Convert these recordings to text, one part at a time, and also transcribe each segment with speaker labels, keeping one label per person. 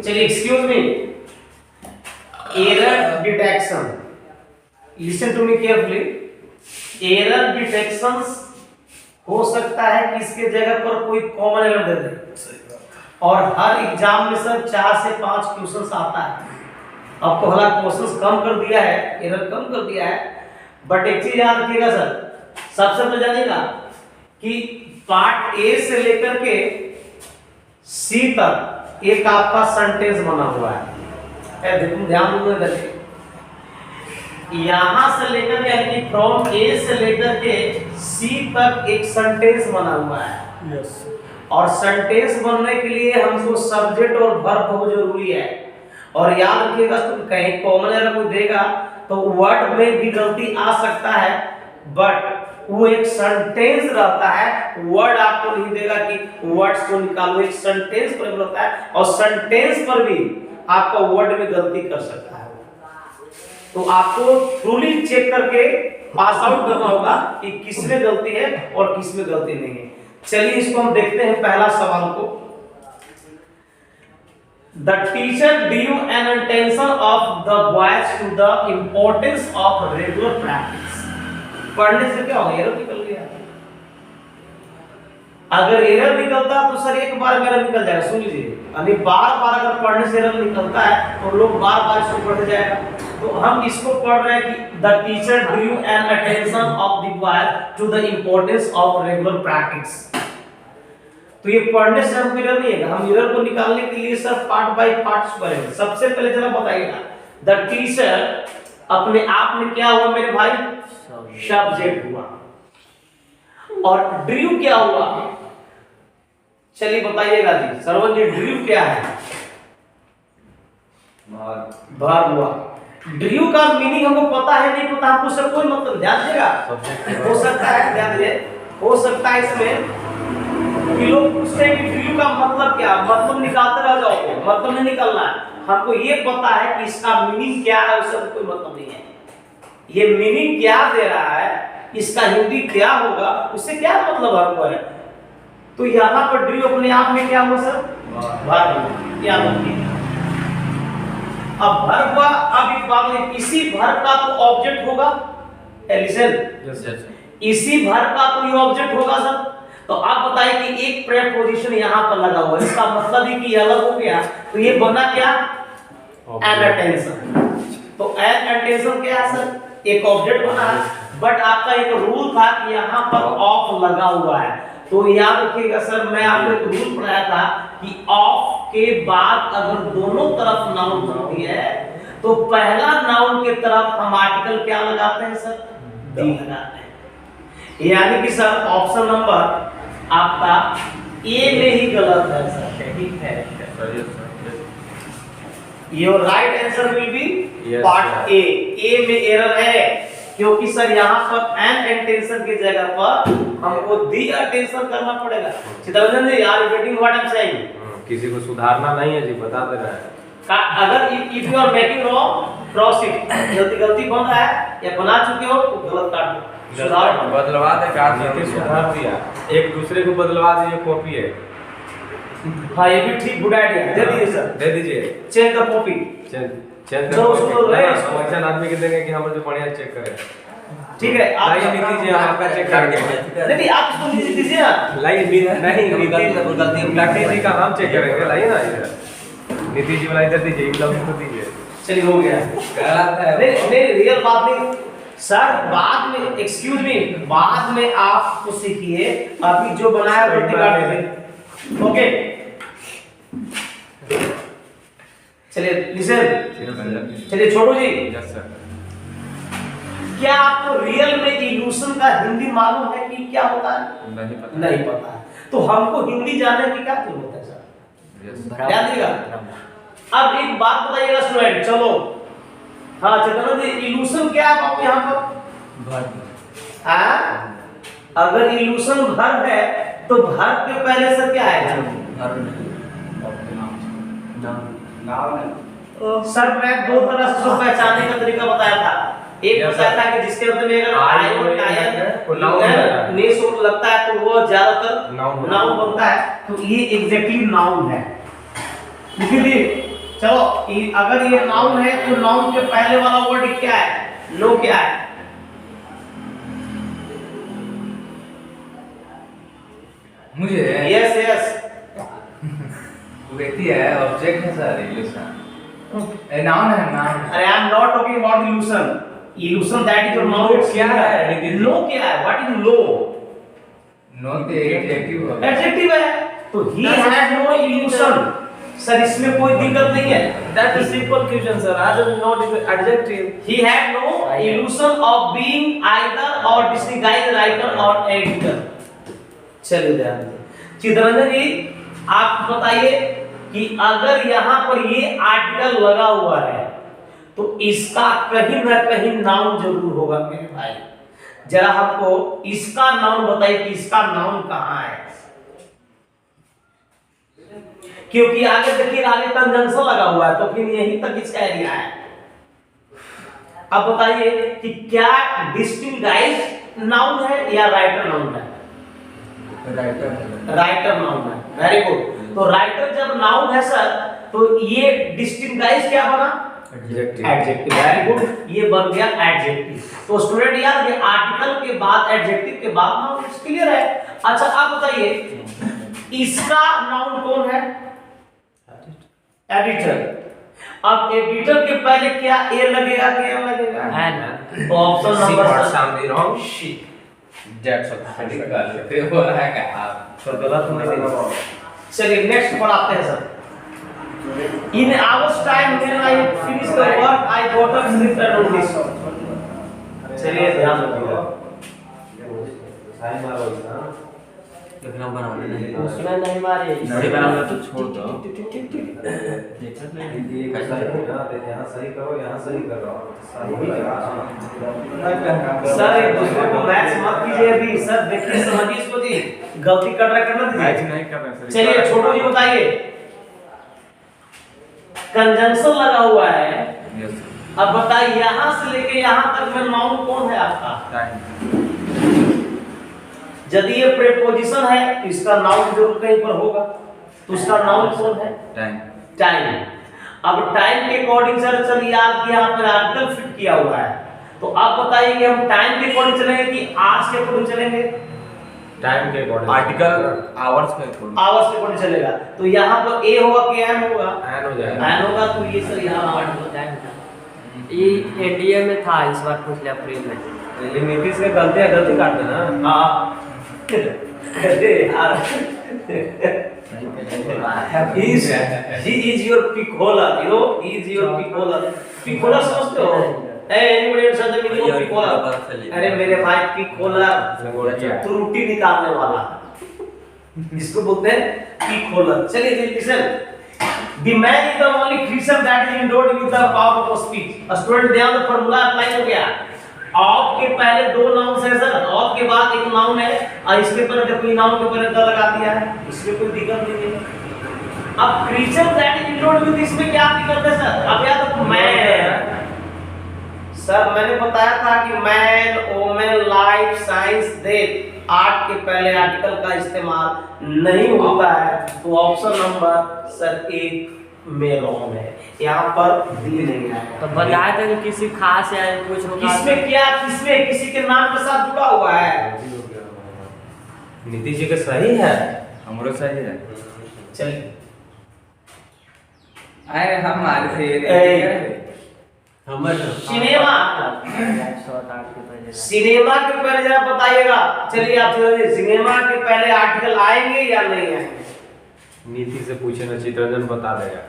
Speaker 1: चलिए excuse me, error detection, listen to me carefully. Error detection हो सकता है कि इसके जगह पर कोई कॉमन एरर दे दे, और हर एग्जाम में सर 4 से 5 क्वेश्चंस आता है। आपको हालांकि क्वेश्चंस कम कर दिया है, एरर कम कर दिया है, बट एक चीज याद रखिएगा सर, सबसे पहले जानिएगा कि पार्ट ए से लेकर के सी तक एक आपका सेंटेंस बना हुआ है। देखो ध्यान दूंगा, यहां से लेकर के यानी फ्रॉम ए से लेकर के सी तक एक सेंटेंस बना हुआ है।
Speaker 2: यस।
Speaker 1: और सेंटेंस बनने के लिए हमको सब्जेक्ट और वर्ब बहुत जरूरी है। और याद रखिएगा, तो कहीं कॉमन एरर कोई देगा तो वर्ड में भी गलती आ सकता है, बट वो एक सेंटेंस रहता है, वर्ड आपको नहीं देगा कि वर्ड्स को निकालो, एक सेंटेंस पर रहता है, और सेंटेंस पर भी आपका वर्ड में गलती कर सकता है। तो आपको ट्रूली चेक करके पास आउट करना होगा कि किसमें गलती है और किसमें गलती नहीं है। चलिए इसको हम देखते हैं पहला सवाल को। The teacher drew an attention of the boys to the importance of regular practice. पढ़ने से क्या होगा, एरर निकल गया। अगर एरर निकलता तो सर एक बार में एरर निकल जाएगा, सुन लीजिए, यानी बार-बार अगर पढ़ने से एरर निकलता है तो लोग बार-बार इसको पढ़ते जाएगा। तो हम इसको पढ़ रहे हैं कि the teacher drew an attention of the boys to the importance of regular practice। तो ये पढ़ने से हम एरर नहीं है, हम एरर को निकालने के लिए सर पार्ट बाय पार्ट्स पढ़ेंगे। सबसे पहले जरा बताइएगा, द टीचर अपने आप में क्या हुआ मेरे भाई, सब्जेक्ट हुआ, और ड्रू क्या हुआ, चलिए बताइएगा जी सरवन जी, ड्रू क्या है, वर्ब हुआ। ड्रू का मीनिंग हमको पता है नहीं पता, हमको सर कोई मतलब, ध्यान दीजिएगा, हो सकता है, ध्यान दीजिए, हो सकता है इसमें कि लोग पूछते हैं कि ड्रू का मतलब क्या, मतलब निकालते रह जाओगे, मतलब नहीं निकलना है। हमको ये पता है कि इसका मीनिंग क्या है, उससे कोई मतलब नहीं है। ये मीनिंग क्या दे रहा है, इसका हिंदी क्या होगा, उससे क्या मतलब हमको है। तो यहाँ पर ड्रू अपने आप में क्या हुआ सर, वर्ब, क्या मतलब। अब वर्ब, अब एक बात है, इसी वर्ब का तो ऑब्जेक्ट होगा, लिसन, इसी वर्ब का कोई ऑब्जेक्ट होगा सर। तो आप बताइए कि एक प्रेपोजिशन यहाँ पर लगा हुआ है, इसका मतलब ही कि अलग हो गया, तो ये बना क्या, एन अटेंशन। तो एन अटेंशन क्या है सर, एक ऑब्जेक्ट बना है, बट आपका एक रूल था कि यहाँ पर ऑफ लगा हुआ है। तो याद रखिएगा सर, मैं आपको एक रूल पढ़ाया था कि ऑफ के बाद अगर दोनों तरफ नाउन होती है तो पहला नाउन के तरफ हम आर्टिकल क्या लगाते हैं सर, दी लगाते हैं। यानी कि सर ऑप्शन नंबर आपका ए में ही गलत है सर, ठीक है, your right answer will be part A. A में एरर है क्योंकि सर यहाँ पर एन अटेंशन की जगह पर हमको दी अटेंशन करना पड़ेगा। Chittaranjan ji, are you getting what I'm saying?
Speaker 2: किसी को सुधारना नहीं है जी, बता दे रहा है।
Speaker 1: अगर if you are making wrong cross it, गलती बन रहा है या बना चुके हो तो गलत काट दो, सुधार
Speaker 2: बदलवा दे, काट के सुधार दिया, एक दूसरे को बदलवा दिए, कॉपी है।
Speaker 1: हाँ ये भी ठीक, गुड आइडिया, दे दीजिए सर,
Speaker 2: दे दीजिए,
Speaker 1: चेंज द कॉपी,
Speaker 2: चेंज
Speaker 1: चलो सुनो रे,
Speaker 2: ऐसा आदमी के देंगे कि हम जो बढ़िया चेक करें।
Speaker 1: ठीक है, आप
Speaker 2: लाइन लीजिए, हम आपका चेक करके,
Speaker 1: नहीं आप इसको दीजिए ना,
Speaker 2: लाइन नहीं, नीतीश जी का हम चेक करेंगे, लाइए ना इधर, नीतीश जी वाला इधर दीजिए, इधर को दीजिए।
Speaker 1: चलिए हो गया, नहीं रियल बात नहीं सर, बाद में एक्सक्यूज मी, बाद में आप तो सीखिए, अभी जो बनाया वो ओके। चलिए लिसन, चलिए छोटू जी,
Speaker 2: यस सर,
Speaker 1: क्या आपको रियल में इल्यूशन का हिंदी मालूम है कि क्या होता है? नहीं पता है, तो हमको हिंदी जानने की क्या जरूरत है सर, ध्यान दीजिएगा। अब एक बात बताइएगा स्टूडेंट, चलो हाँ चेतन जी, इल्यूशन क्या है आपको यहाँ पर, अगर इल्यूशन वर्ब है तो वर्ब के पहले से क्या आएगा, सर मैं दो तरह से पहचानने का तरीका बताया था। एक बताया था कि जिसके अंदर में अगर आयन टायन नेस लगता है तो वो ज्यादातर नाउन बनता है, तो ये एग्जैक्टली नाउन है। लिख ली। चलो अगर ये नाउन है तो नाउन के पहले वाला वर्ड क्या है? नो क्या है?
Speaker 3: मुझे
Speaker 1: यस यस
Speaker 3: व्यक्ति है, ऑब्जेक्ट है सर, इल्यूशन नाउन है, नाउन।
Speaker 1: अरे I am not talking about illusion. Illusion that is your noun.
Speaker 2: क्या है?
Speaker 1: नो क्या है? What is no?
Speaker 3: नो तो एडजेक्टिव होगा।
Speaker 1: एडजेक्टिव है तो he had no illusion. Sir इसमें कोई दिक्कत नहीं है।
Speaker 2: That is simple question, sir. I don't know the adjective.
Speaker 1: He had no illusion of being either or disguised writer or editor. चलिए ध्यान दें। चित्ररंजन जी आप बताइए कि अगर यहाँ पर ये आर्टिकल लगा हुआ है तो इसका कहीं ना कहीं नाउन जरूर होगा मेरे भाई। जरा हमको इसका नाउन बताइए कि इसका नाउन कहाँ है, क्योंकि आगे देखिए आगे कंजंक्शन लगा हुआ है तो फिर यहीं तक इसका एरिया है। अब बताइए कि क्या डिस्टिंग्विश्ड नाउन है या राइटर नाउन है? राइटर नाउन है। Very good. तो राइटर जब नाउन है सर तो ये डिस्टिंग्विश्ड क्या बना? एडजेक्टिव। वेरी गुड, ये बन गया एडजेक्टिव। तो स्टूडेंट यार ये आर्टिकल के बाद एडजेक्टिव के बाद नाउन क्लियर है। अच्छा आप बताइए इसका नाउन कौन है? एडिटर। अब एडिटर के पहले क्या ए लगेगा कि एम लगेगा? एन। तो ऑप्शन नंबर
Speaker 2: सामने रॉन्ग।
Speaker 3: दैट्स ऑटोमेटिक हो रहा है क्या?
Speaker 2: तो गलत नहीं देना।
Speaker 1: चलिए नेक्स्ट पढ़ाते हैं sir. In hours time when I finish the work I got up sleep on this. चलिए ध्यान रखिएगा।
Speaker 2: साइन मारो ना।
Speaker 3: लिखना बनाने नहीं।
Speaker 1: उसमें नहीं मारे।
Speaker 3: नहीं बनाना तो छोड़ दो।
Speaker 2: देखा नहीं ये कैसा है ना? यहाँ सही करो, यहाँ सही कर रहा हूँ।
Speaker 1: सर एक दूसरे को मैच मत कीजिए अभी। सर देखिए समझिए इसको जी, गलती कर रहा करना दीजिए।
Speaker 3: नहीं कर रहे।
Speaker 1: चलिए छोटू जी बताइए कंजंक्शन लगा हुआ है। अब बताइए यहाँ से लेके यहाँ तक में नाउन कौन है आपका? यदि ये प्रीपोजिशन है तो इसका नाउन जरूर कहीं पर होगा। तो उसका नाउन कौन है?
Speaker 3: टाइम।
Speaker 1: टाइम। अब टाइम के अकॉर्डिंग सर चलिए आप यहाँ पर आर्टिकल फिट किया हुआ है तो आप बताइए कि हम टाइम के अकॉर्डिंग चलेंगे कि आवर्स के अकॉर्डिंग चलेंगे?
Speaker 2: टाइम के अकॉर्डिंग।
Speaker 3: आर्टिकल आवर्स के अकॉर्डिंग।
Speaker 1: आवर्स के अकॉर्डिंग चलेगा। तो यहाँ पर ए होगा कि एन होगा?
Speaker 2: एन हो जाएगा।
Speaker 1: एन होगा तो ये सर यहाँ हो जाएगा।
Speaker 4: ये एनडीए में था, इस बार पूछ लिया अप्रैल में।
Speaker 2: ये नीतीश के गलती काट देना।
Speaker 1: हाँ अरे यार he is your picola, you know, he is your picola. Picola समझते हो? anybody understand the meaning of picola? अरे मेरे भाई picola त्रुटि निकालने वाला, इसको बोलते हैं picola। चलिए listen, the man is the only creature that is endowed with the power of speech. Student ध्यान दो, फॉर्मूला अप्लाई हो गया। ऑफ के पहले दो नाउन है सर, ऑफ के बाद एक नाउन है और इसके ऊपर देखो नाउन के ऊपर द लगा दिया है, इसमें कोई दिक्कत नहीं है। अब creature that is include with इसमें क्या दिक्कत है सर? अब या तो मैं सर मैंने बताया था कि man, women, life, science, death art के पहले आर्टिकल का इस्तेमाल नहीं होता है। तो ऑप्शन नंबर सर एक में रॉन्ग है, यहाँ पर डी नहीं है।
Speaker 4: तो बताया था कि किसी खास या कुछ होगा।
Speaker 1: किसमें क्या, किसमें किसी के नाम के साथ जुड़ा हुआ है?
Speaker 2: नीतीश जी का सही है।
Speaker 3: हमरो सही है।
Speaker 1: चलिए
Speaker 3: आए हम मारे थे
Speaker 1: सिनेमा, सिनेमा के पहले जरा बताइएगा। चलिए आप सिनेमा के पहले आर्टिकल आएंगे या नहीं आएंगे?
Speaker 2: नीति से पूछे ना, चित्ररंजन बता देगा।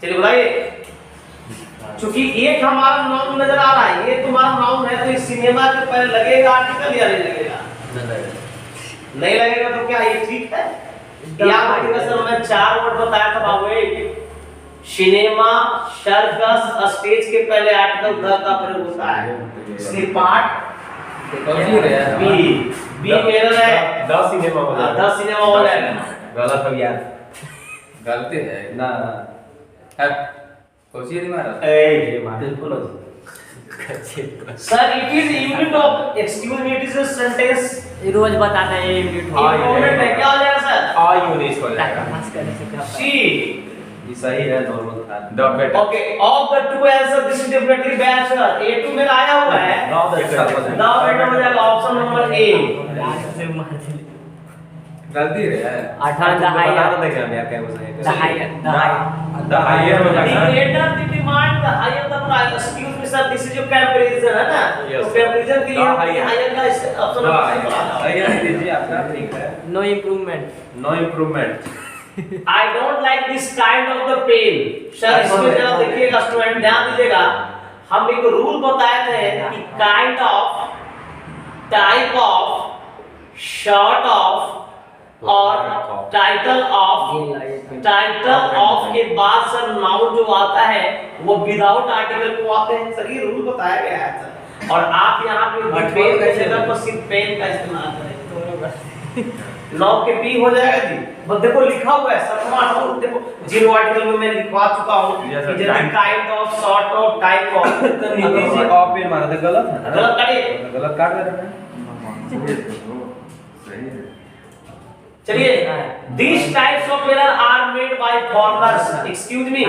Speaker 1: चलिए बताइए, क्योंकि एक हमारा नाउन नजर आ रहा है, ये तुम्हारा नाउन है, तो इस सिनेमा के पहले लगेगा आर्टिकल या नहीं लगेगा? नहीं लगेगा तो क्या ये ठीक है? याद रखिएगा सर, मैं 4 वर्ड बताया था बाबू। सिनेमा, सर्कस, स्टेज के पहले आर्टिकल द का प्रयोग होता है, इसलिए पार्ट बी मेरा है
Speaker 2: 10 सिनेमा हो जाएगा।
Speaker 1: 10 सिनेमा हो जाएगा।
Speaker 2: गलत हो गया,
Speaker 3: गलती है
Speaker 2: ना
Speaker 3: है कोशिश नहीं मारा
Speaker 1: ए बिल्कुल sir, it is unit of, excuse me, it is a sentence.
Speaker 4: रोज बताते हैं ये यूनिट
Speaker 1: इंप्रूवमेंट है, क्या हो जाएगा सर?
Speaker 2: अयूनिस हो जाएगा।
Speaker 4: पास करने से क्या
Speaker 1: सी।
Speaker 2: ये सही है, नॉर्मल था। The better.
Speaker 1: Okay, of the two answer this is definitely bad sir. A2 में आया हुआ है।
Speaker 2: नाउ द
Speaker 1: द बेटर हो जाएगा ऑप्शन नंबर A।
Speaker 4: से मार दिले।
Speaker 3: गलती रे है।
Speaker 4: 18
Speaker 2: बता
Speaker 4: हायर
Speaker 2: तो देंगे हम यार क्या हो सकेगा।
Speaker 4: The higher
Speaker 2: the higher
Speaker 1: The
Speaker 2: होगा sir.
Speaker 1: greater the demand, the higher the price. Excuse me sir, this is your comparison है ना?
Speaker 2: Yes,
Speaker 1: तो
Speaker 2: sir.
Speaker 1: comparison के लिए
Speaker 2: The
Speaker 1: हम
Speaker 2: higher.
Speaker 1: higher का ऑप्शन
Speaker 2: सही है दीजिए आपका, ठीक है।
Speaker 4: No improvement.
Speaker 2: No improvement.
Speaker 1: I don't like this kind of the pain. Sir इसमें जरा देखिएगा स्टूडेंट, ध्यान दीजिएगा। हम एक रूल बताए थे कि kind of, type of, short of और टाइटल ऑफ के बाद सर नाउन जो आता है वो विदाउट आर्टिकल को आते हैं सर। ये रूल बताया गया है सर। और आप यहाँ पे पेन की जगह पर सिर्फ पेन का इस्तेमाल करें। 9 के बी हो जाएगा जी। बस देखो लिखा हुआ है सतवां रूल, देखो जीरो आर्टिकल में मैं लिखवा चुका हूँ कि जैसे kind of, sort of, type of.
Speaker 2: तो नीचे से ऑफ पे मारा था, गलत है ना?
Speaker 1: गलत काटिए,
Speaker 2: गलत काट दे रहे हैं।
Speaker 1: चलिए। These types of error are made by foreigners. Excuse me,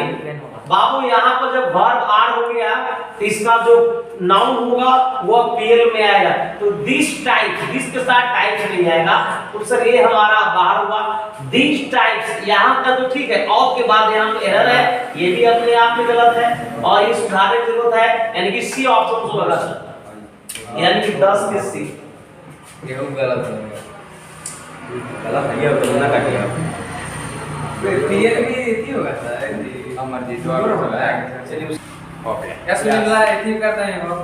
Speaker 1: बाबू यहाँ पर जब verb are हो गया तो इसका जो noun होगा वो PL में आएगा। तो these types, this के साथ types नहीं आएगा तो सर ये हमारा बाहर हुआ। These types यहाँ का तो ठीक है, of के बाद यहाँ पे error है, ये भी अपने आप में गलत है और ये सुधारने की जरूरत है, यानी कि C ऑप्शन होगा सर, यानी कि 10 के C।
Speaker 3: ये गलत हो गया।
Speaker 2: गलत है, ये तो ना काटिए आप।
Speaker 3: पीएल भी इतनी होगा सर, अमरजीत वाला होगा।
Speaker 1: चलिए
Speaker 2: ओके।
Speaker 3: यसमिल्ला इतनी करते हैं वो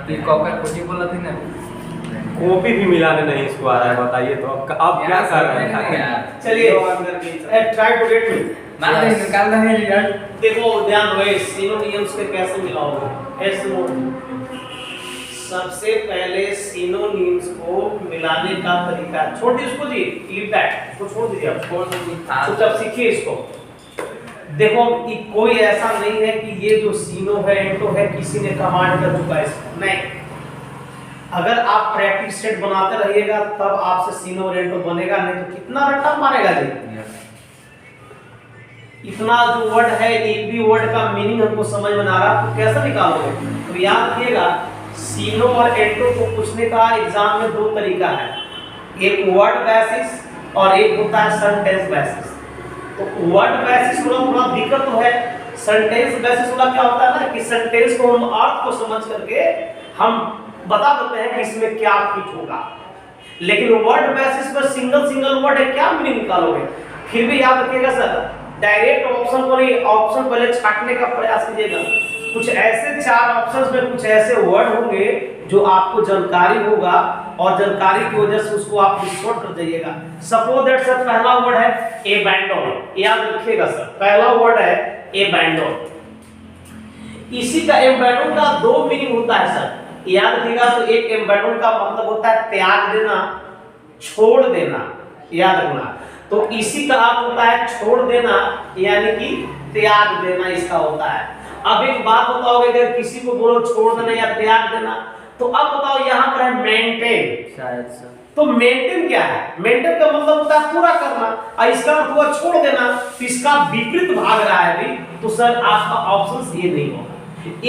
Speaker 3: पी कॉपर कोटी बोला थी ना।
Speaker 2: कॉपी भी मिलाने नहीं इसको आ रहा है, बताइए तो अब क्या कर रहे हैं?
Speaker 1: चलिए ट्राई टू गेट मी।
Speaker 3: मान लो निकाल रहे हैं रिजल्ट।
Speaker 1: देखो ध्यान रहे सिनोनिम्स के कैसे मिलाओगे। सबसे पहले सिनोनिम्स को मिलाने का तरीका, छोड़ दीजिए उसको जी, लीव दैट, उसको छोड़ दीजिए आप,
Speaker 3: छोड़ दीजिए।
Speaker 1: चुपचाप सीखिए इसको। देखो कि कोई ऐसा नहीं है कि ये जो सीनो है एंटो है किसी ने कमांड कर चुका है इसको, नहीं। अगर आप प्रैक्टिस सेट बनाते रहिएगा तब आपसे सीनो और एंटो बनेगा, नहीं तो कितना रट्टा मारेगा जी। इतना जो वर्ड है, एक भी वर्ड का मीनिंग हमको समझ में ना रहा तो कैसे निकालोगे? तो याद रखिएगा सीनो और एंटो को पूछने का एग्जाम में 2 तरीका है, एक वर्ड बेसिस और एक होता है सेंटेंस बेसिस। तो वर्ड बेसिस वाला थोड़ा दिक्कत तो है, सेंटेंस बेसिस वाला क्या होता है ना कि सेंटेंस को हम अर्थ को समझ करके हम बता देते हैं कि इसमें क्या फिट होगा, लेकिन वर्ड बेसिस पर सिंगल वर्ड है, क्या मीनिंग निकालोगे? फिर भी याद रखिएगा सर, डायरेक्ट ऑप्शन को नहीं, ऑप्शन पहले छांटने का प्रयास कीजिएगा। कुछ ऐसे 4 ऑप्शंस में कुछ ऐसे वर्ड होंगे जो आपको जानकारी होगा और जानकारी की वजह से उसको आप डिस्कॉर्ड कर जाइएगा। सपोज दैट सर पहला वर्ड है एबैंडन, याद रखिएगा सर पहला वर्ड है एबैंडन। इसी का एबैंडन का 2 मीनिंग होता है सर, याद रखिएगा। तो एक एबैंडन का मतलब होता है त्याग देना, छोड़ देना, याद रखना। तो इसी का अर्थ होता है छोड़ देना, यानी कि त्याग देना इसका होता है। अब एक बात बताओ, अगर किसी को बोलो छोड़ देना या त्याग देना, तो अब बताओ यहाँ पर है मेंटेन,
Speaker 4: शायद सर।
Speaker 1: तो मेंटेन क्या है? मेंटेन का मतलब होता है पूरा करना, और इसका मतलब हुआ छोड़ देना, तो इसका विपरीत भाग रहा है भी, तो सर आपका ऑप्शन ये नहीं होगा।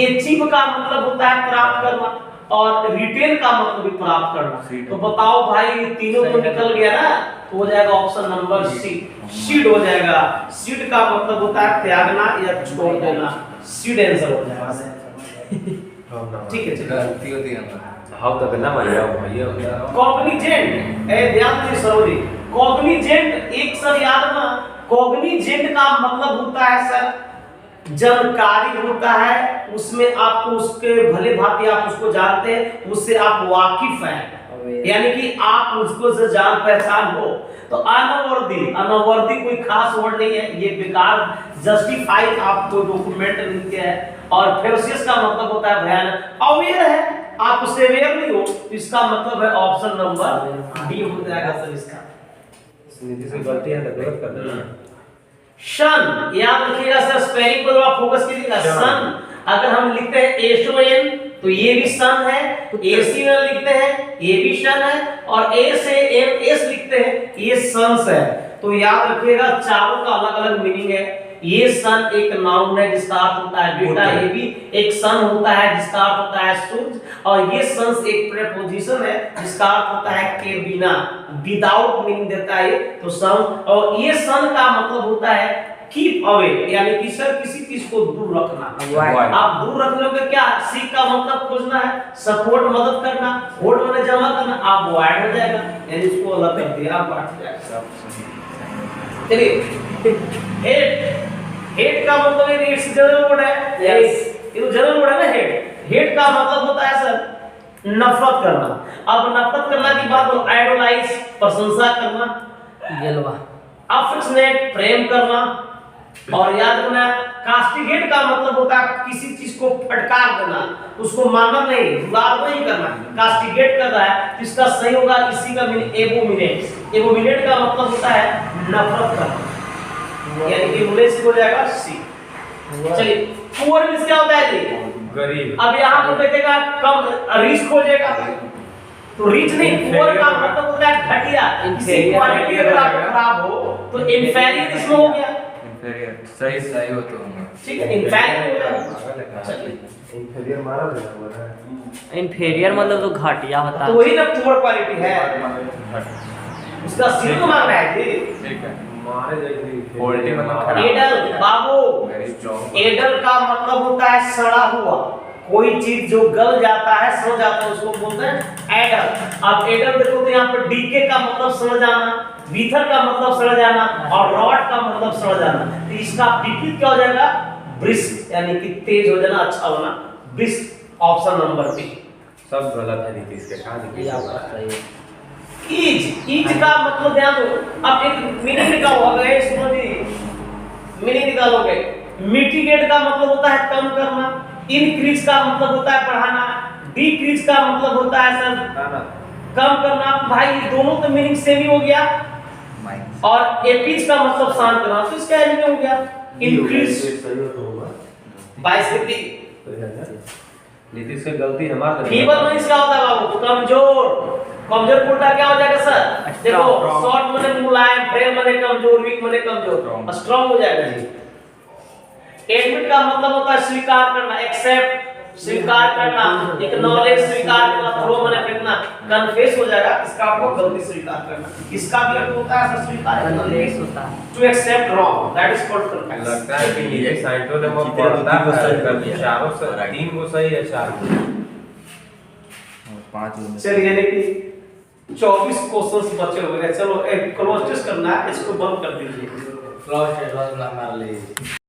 Speaker 1: अचीव का मतलब होता है प्राप्त करना और रिटेन का मतलब भी प्राप्त करना। तो बताओ भाई ये तीनों को निकल गया ना, तो हो जाएगा ऑप्शन नंबर सी, सीड हो जाएगा। सीड का मतलब होता है त्यागना या छोड़ देना, सीड आंसर हो जाएगा। ठीक है,
Speaker 3: गलती होती है ना।
Speaker 2: हाउ तक ना मान जाओ भैया।
Speaker 1: कॉग्निजेंट, ए ध्यान दीजिए सरोजी, कॉग्निजेंट एक सर याद ना, कॉग्निजेंट का मतलब होता है सर जानकारी होता है, उसमें आपको उसके भले भांति आप उसको जानते हैं, उससे आप वाकिफ हैं, यानी कि आप उसको से जान पहचान हो। तो अनवर्दी, अनवर्दी कोई खास वर्ड नहीं है, ये बेकार जस्टिफाई आपको डॉक्यूमेंट नहीं किया है। और फेरोसियस का मतलब होता है भयानक। अवेयर है, आप उससे अवेयर नहीं हो, तो इसका मतलब है ऑप्शन नंबर डी हो जाएगा सर इसका।
Speaker 2: नीति से गलती है तो गलत कर देना।
Speaker 1: शन, याद रखिएगा सर स्पेलिंग पर आप फोकस कीजिएगा। सन अगर हम लिखते हैं एसओएन तो ये भी सन है, एसीएन लिखते हैं ये भी सन है, और ए से एम एस लिखते हैं ये सन्स है। तो याद रखिएगा चारों का अलग अलग मीनिंग है। ये सन एक नाउन है जिसका अर्थ होता है बेटा, ये भी एक सन होता है जिसका अर्थ होता है सूरज, और ये सन्स एक प्रेपोजिशन है जिसका अर्थ होता है के बिना, विदाउट मीनिंग देता है तो सन। और ये सन का मतलब होता है कीप अवे, यानी कि सर किसी चीज को दूर रखना। आप दूर रखने के क्या, सीख का मतलब खोजना है, सपोर्ट मदद करना, होल्ड मैंने जमा करना, आप अवॉइड हो जाएगा, यानी इसको अलग कर दिया, आप बांट जाएगा। चलिए हेट, हेट का मतलब है इट्स जनरल वर्ड है, ये तो जनरल वर्ड है ना हेट। हेट का मतलब होता है सर नफरत करना। अब नफरत करना की बात हो, आइडोलाइज प्रशंसा करना,
Speaker 4: जलवा,
Speaker 1: अफेक्शनेट प्रेम करना, और याद रखना कास्टिगेट का मतलब होता है किसी चीज को फटकार देना, उसको मारना नहीं, दुलार नहीं करना, कास्टिगेट कर रहा है, इसका सही होगा इसी का मीनिंग एबोमिनेट। एबोमिनेट का मतलब होता है नफरत करना, यानी कि इंग्लिश हो जाएगा सी। चलिए पुअर मींस क्या होता है जी,
Speaker 2: गरीब।
Speaker 1: अब यहाँ पर देखेगा कम, रिच खोजेगा तो रिच नहीं, पुअर का मतलब होता है घटिया, किसी क्वालिटी अगर आपको खराब हो तो इंफीरियर इसमें हो गया,
Speaker 3: सही सही हो तो
Speaker 1: ठीक है, इंफीरियर हो गया। चलिए
Speaker 2: इंफीरियर मारा हुआ है।
Speaker 4: इन्फीरियर मतलब तो घटिया होता
Speaker 1: तो
Speaker 4: है।
Speaker 1: वही ना पुअर क्वालिटी है, उसका सी तो मांग रहा है जी।
Speaker 3: ठीक है,
Speaker 2: मारे जैसी
Speaker 3: क्वालिटी मतलब खराब।
Speaker 1: एडल बाबू,
Speaker 3: गरीब जॉब।
Speaker 1: एडल का मतलब होता है सड़ा हुआ, कोई चीज जो गल जाता है, सड़ जाता है, उसको बोलते हैं एडल। अब एडल देखो तो यहाँ पर डीके का मतलब सड़ जाना, वीथर का मतलब सड़ जाना, और रॉट का मतलब सड़ जाना। तो इसका विपरीत क्या हो जाएगा, ब्रिस्क, यानी कि तेज हो जाना, अच्छा होना, ब्रिस्क ऑप्शन नंबर बी।
Speaker 2: सब गलत है नीतीश के, कहां
Speaker 4: ये आपका सही है।
Speaker 1: ईज, ईज का मतलब ध्यान दो, अब एक मीनिंग निकालोगे, इसमें मीनिंग निकालोगे। मिटिगेट का मतलब होता है कम करना, इंक्रीज का मतलब होता है बढ़ाना, डिक्रीज का मतलब होता है सर कम करना। भाई ये दोनों तो मीनिंग सेम ही हो गया, और एपीज का मतलब शांत करना, तो इसका एलिमेंट हो गया इंक्रीज।
Speaker 2: सही हो तो होगा
Speaker 1: 22
Speaker 2: नीतीश की गलती हमारी।
Speaker 1: फीवर में इसका होता है बाबू कमजोर, कमजोर उल्टा क्या हो जाएगा सर, देखो शॉर्ट माने मुलायम, फ्रेम माने कमजोर, वीक माने कमजोर, स्ट्रांग हो जाएगा जी। एडमिट का मतलब होता है स्वीकार करना, एक्सेप्ट स्वीकार करना, एक्नॉलेज स्वीकार करना, थ्रो माने फेंकना, कन्फेस हो जाएगा, इसका आपको गलती स्वीकार करना, इसका भी अर्थ होता है स्वीकार करना,
Speaker 4: होता है
Speaker 1: to accept wrong, that is called confess.
Speaker 2: लगता है कि ये साइंटो ने वो पढ़ता है चारों से 3 को सही है 4 को
Speaker 3: 5
Speaker 1: चलिए यानी कि 24 क्वेश्चंस बचे हुए हैं। चलो एक क्लोज टेस्ट करना है, इसको बंद कर दीजिए।
Speaker 3: क्लास एडवांस मार लीजिए।